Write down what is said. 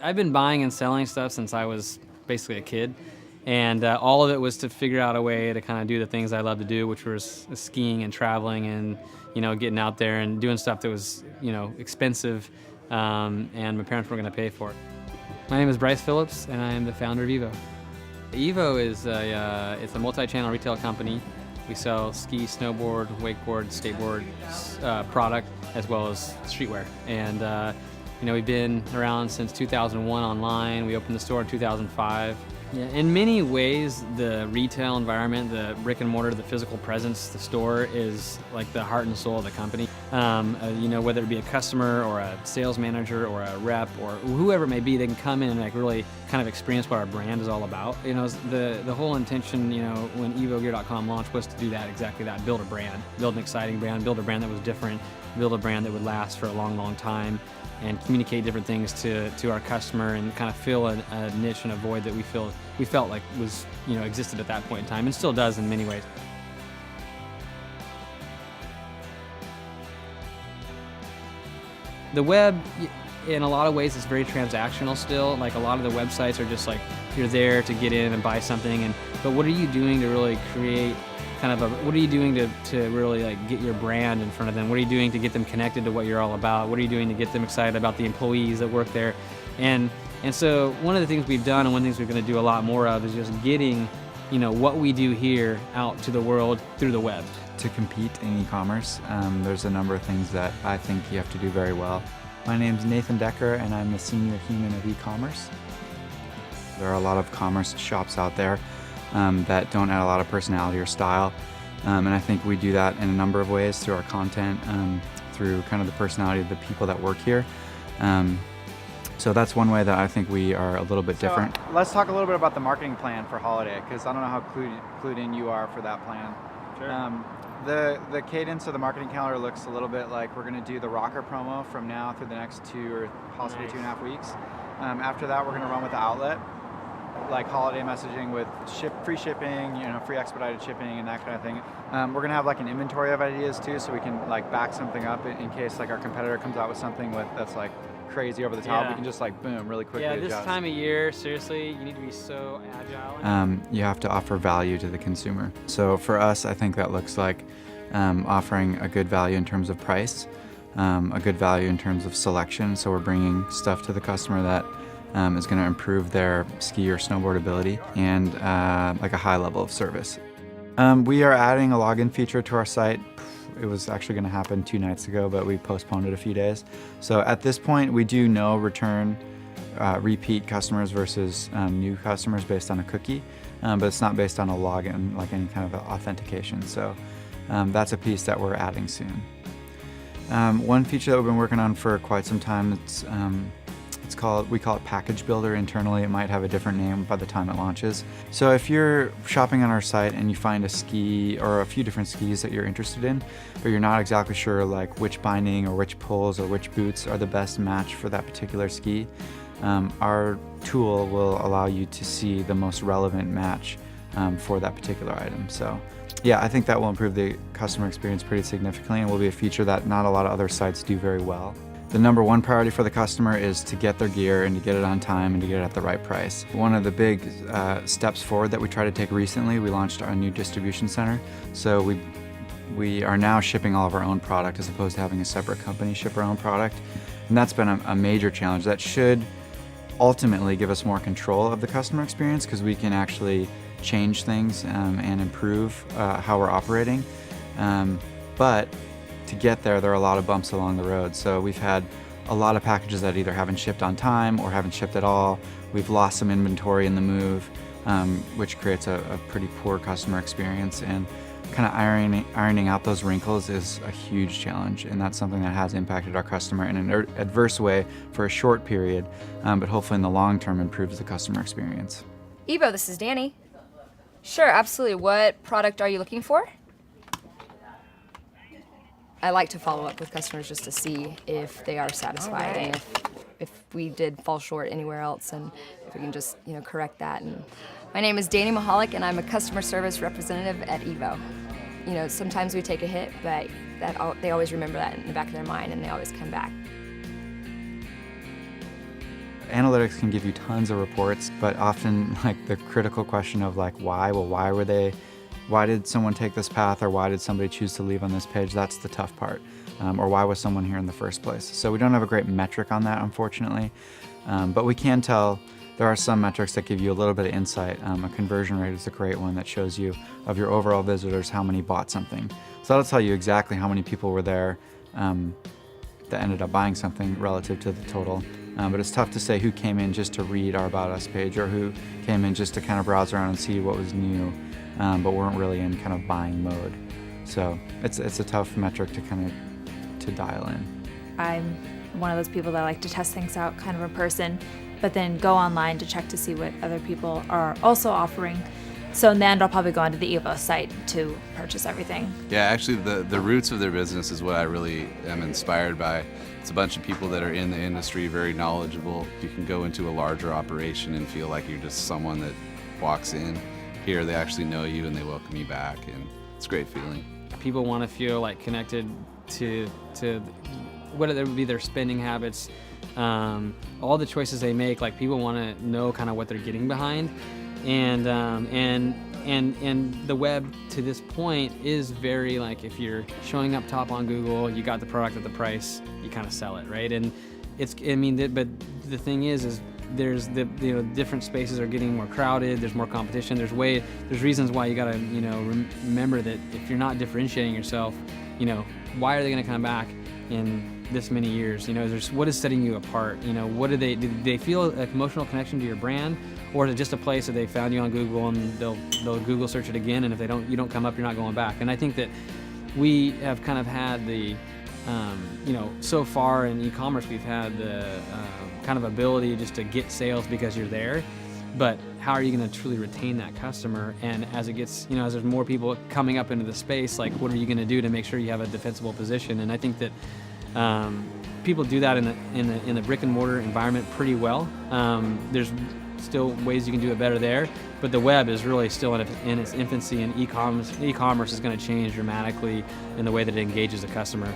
I've been buying and selling stuff since I was basically a kid, and all of it was to figure out a way to kind of do the things I love to do, which was skiing and traveling and getting out there and doing stuff that was expensive, and my parents weren't going to pay for it. My name is Bryce Phillips, and I am the founder of Evo. Evo is it's a multi-channel retail company. We sell ski, snowboard, wakeboard, skateboard product, as well as streetwear. And we've been around since 2001 online. We opened the store in 2005. Yeah, in many ways, the retail environment, the brick and mortar, the physical presence, the store is like the heart and soul of the company. Whether it be a customer or a sales manager or a rep or whoever it may be, they can come in and like really kind of experience what our brand is all about. The whole intention, when evogear.com launched was to do that, exactly that, build a brand, build an exciting brand, build a brand that was different, build a brand that would last for a long, long time, and communicate different things to our customer and kind of fill a niche and a void that we felt like was existed at that point in time and still does in many ways. The web, in a lot of ways, is very transactional still. Like a lot of the websites are just like you're there to get in and buy something, but what are you doing to really create what are you doing to really like get your brand in front of them? What are you doing to get them connected to what you're all about? What are you doing to get them excited about the employees that work there? And so one of the things we've done and one of the things we're going to do a lot more of is just getting, what we do here out to the world through the web. To compete in e-commerce, there's a number of things that I think you have to do very well. My name's Nathan Decker and I'm the senior human of e-commerce. There are a lot of commerce shops out there that don't add a lot of personality or style. And I think we do that in a number of ways through our content, through kind of the personality of the people that work here. So that's one way that I think we are a little bit different. Let's talk a little bit about the marketing plan for holiday, because I don't know how clued in you are for that plan. Sure. The cadence of the marketing calendar looks a little bit like we're going to do the Rocker promo from now through the next 2 or possibly Nice. 2.5 weeks. After that, we're going to run with the outlet, like holiday messaging with free shipping, free expedited shipping and that kind of thing. We're gonna have like an inventory of ideas too, so we can like back something up in case like our competitor comes out with something that's like crazy over the top. Yeah. We can just like boom, really quickly Yeah, this adjust. time of year, seriously, you need to be so agile. You have to offer value to the consumer. So for us, I think that looks like offering a good value in terms of price, a good value in terms of selection. So we're bringing stuff to the customer that is going to improve their ski or snowboard ability, and like a high level of service. We are adding a login feature to our site. It was actually going to happen 2 nights ago, but we postponed it a few days. So at this point, we do know repeat customers versus new customers based on a cookie, but it's not based on a login, like any kind of authentication. So that's a piece that we're adding soon. One feature that we've been working on for quite some time, we call it Package Builder internally. It might have a different name by the time it launches. So if you're shopping on our site and you find a ski or a few different skis that you're interested in, but you're not exactly sure like which binding or which poles or which boots are the best match for that particular ski, our tool will allow you to see the most relevant match for that particular item. So yeah, I think that will improve the customer experience pretty significantly and will be a feature that not a lot of other sites do very well. The number one priority for the customer is to get their gear and to get it on time and to get it at the right price. One of the big steps forward that we tried to take recently, we launched our new distribution center. So we are now shipping all of our own product as opposed to having a separate company ship our own product. And that's been a major challenge. That should ultimately give us more control of the customer experience because we can actually change things and improve how we're operating. But to get there are a lot of bumps along the road. So we've had a lot of packages that either haven't shipped on time or haven't shipped at all. We've lost some inventory in the move, which creates a pretty poor customer experience. And kind of ironing out those wrinkles is a huge challenge. And that's something that has impacted our customer in an adverse way for a short period, but hopefully in the long term improves the customer experience. Evo, this is Danny. Sure, absolutely. What product are you looking for? I like to follow up with customers just to see if they are satisfied and if we did fall short anywhere else and if we can just correct that. And my name is Danny Mahalik and I'm a customer service representative at Evo. Sometimes we take a hit, but they always remember that in the back of their mind and they always come back. analytics can give you tons of reports, but often like the critical question of like why, well, why did someone take this path, or why did somebody choose to leave on this page? That's the tough part. Or why was someone here in the first place? So we don't have a great metric on that, unfortunately, but we can tell. There are some metrics that give you a little bit of insight. A conversion rate is a great one that shows you of your overall visitors how many bought something. So that'll tell you exactly how many people were there that ended up buying something relative to the total. But it's tough to say who came in just to read our About Us page, or who came in just to kind of browse around and see what was new, but weren't really in kind of buying mode. So it's a tough metric to kind of to dial in. I'm one of those people that like to test things out kind of in person, but then go online to check to see what other people are also offering. So in the end, I'll probably go onto the Evo site to purchase everything. Yeah, actually the roots of their business is what I really am inspired by. It's a bunch of people that are in the industry, very knowledgeable. You can go into a larger operation and feel like you're just someone that walks in. Here, they actually know you and they welcome you back, and it's a great feeling. People want to feel like connected to whether it be their spending habits, all the choices they make. Like, people want to know kind of what they're getting behind, and the web to this point is very like, if you're showing up top on Google, you got the product at the price, you kind of sell it, right? And but the thing is there's different spaces are getting more crowded. There's more competition. There's reasons why you gotta remember that if you're not differentiating yourself, why are they gonna come back in this many years? What is setting you apart? What do they feel an emotional connection to your brand, or is it just a place that they found you on Google and they'll Google search it again, and if you don't come up, you're not going back? And I think that we have kind of had the so far in e-commerce, we've had the kind of ability just to get sales because you're there, but how are you going to truly retain that customer? And as it gets, as there's more people coming up into the space, like, what are you going to do to make sure you have a defensible position? And I think that people do that in the brick and mortar environment pretty well. There's still ways you can do it better there, but the web is really still in its infancy, and e-commerce is going to change dramatically in the way that it engages the customer.